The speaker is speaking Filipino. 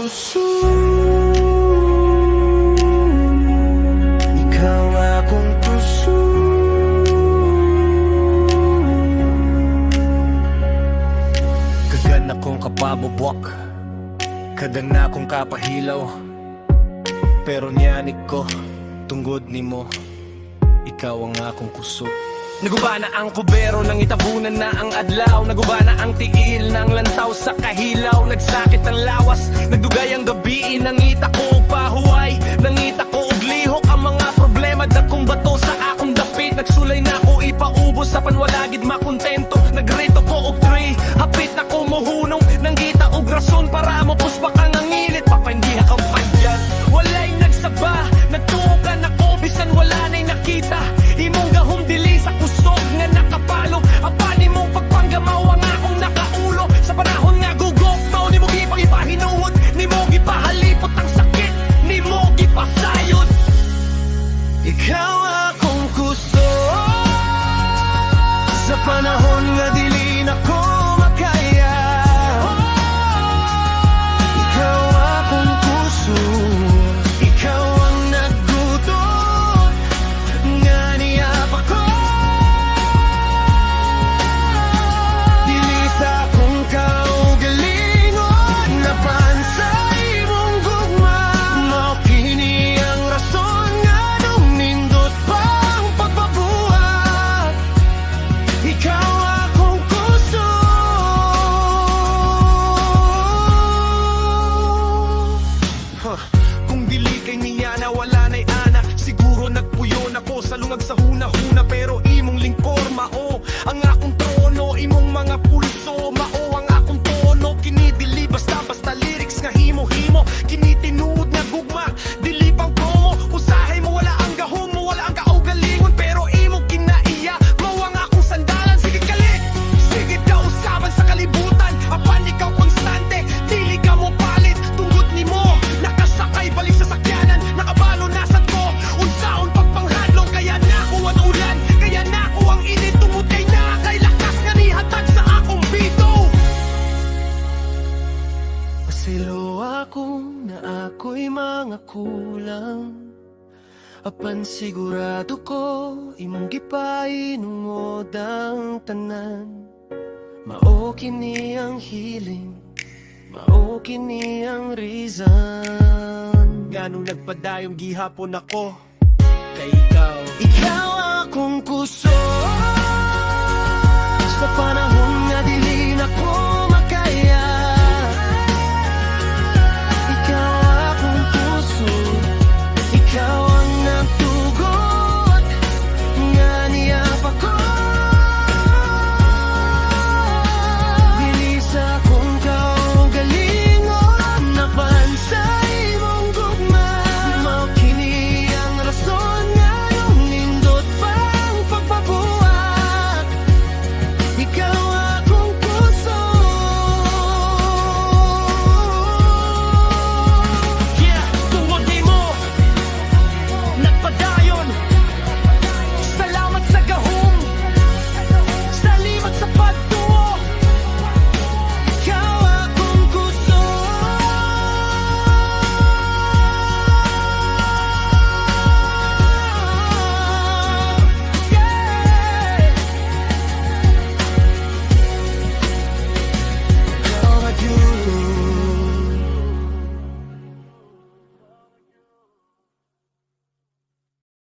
kusog, ikaw akong kusog. Kagan akong kapabubwak, kadan na akong kapahilaw, pero niyanig ko tunggod nimo, ikaw ang akong kusog. Naguba na ang kubero, nang itabunan na ang adlaw. Naguba na ang tiil ng lantaw sa kahilaw. Nagsakit ang lawas, nagdugay ang gabi. Nangita ko og pahuway, nangita ko og lihok. Ang mga problema dakong bato sa akong dapit. Nagsulay na ko ipaubos sa panwalagid makontento. Nagrito ko og 3, hapit na ko mohunong. Nanggita og rason para mapuspa kang nangilit. Papaindiha kang padyan, walay nagsaba. Nagtukan ako, bisan wala na'y nakita. Imong gahom dili sa kusog nga nakapalo. Apani mong pagpanggamaw ang akong nakaulo. Sa panahon nga gugok, mao ni mo gipahinuod. Ni mo gipahalipot ang sakit, ni mo gipasayod. Ikaw akong kusog, sa panahon nga dili na ko makaya. Ikaw akong kusog, ikaw ang nagdudot nga niyapak ko. Dili sa akong kaugalingon, napansay mong gugma. Mao kini ang rason nga nung nindot pang pagbabuhat. Ikaw akong kusog. Kung dili kay niya na wala na'y ana, siguro nagpuyon ako sa lungag sa huna-huna. Pero imong lingkor mao ang akong trono, imong mga pulso mao ang akong tono. Kini dili basta-basta lyrics nga himo-himo, kini tinuod nga gugma, dili pang promo. Usahay mo wala ang gahom mo, wala ang kaugalingon, pero imong kinaiya mao ang akong sandalan. Sige kalit, sige daw usaban sa kalibutan. Apan ikaw konstante, dili ka mo palit. Tungod nimo nakasakay balik sa sakyanan, nakabalo nasad ko unsaon pagpanghadlong. Kaya na ako ang ulan, kaya na ako ang init. Tungod kay na kay lakas nga nihatag sa akong bito. Pasilo ako na ako'y mga kulang, apan sigurado ko imong gipainungod ang tanan. Mao kini ang healing, mao kini ang reason. Ganong nagpadayong gihapon ako kay ikaw. Ikaw akong kusog, sa panahon nga dili na ko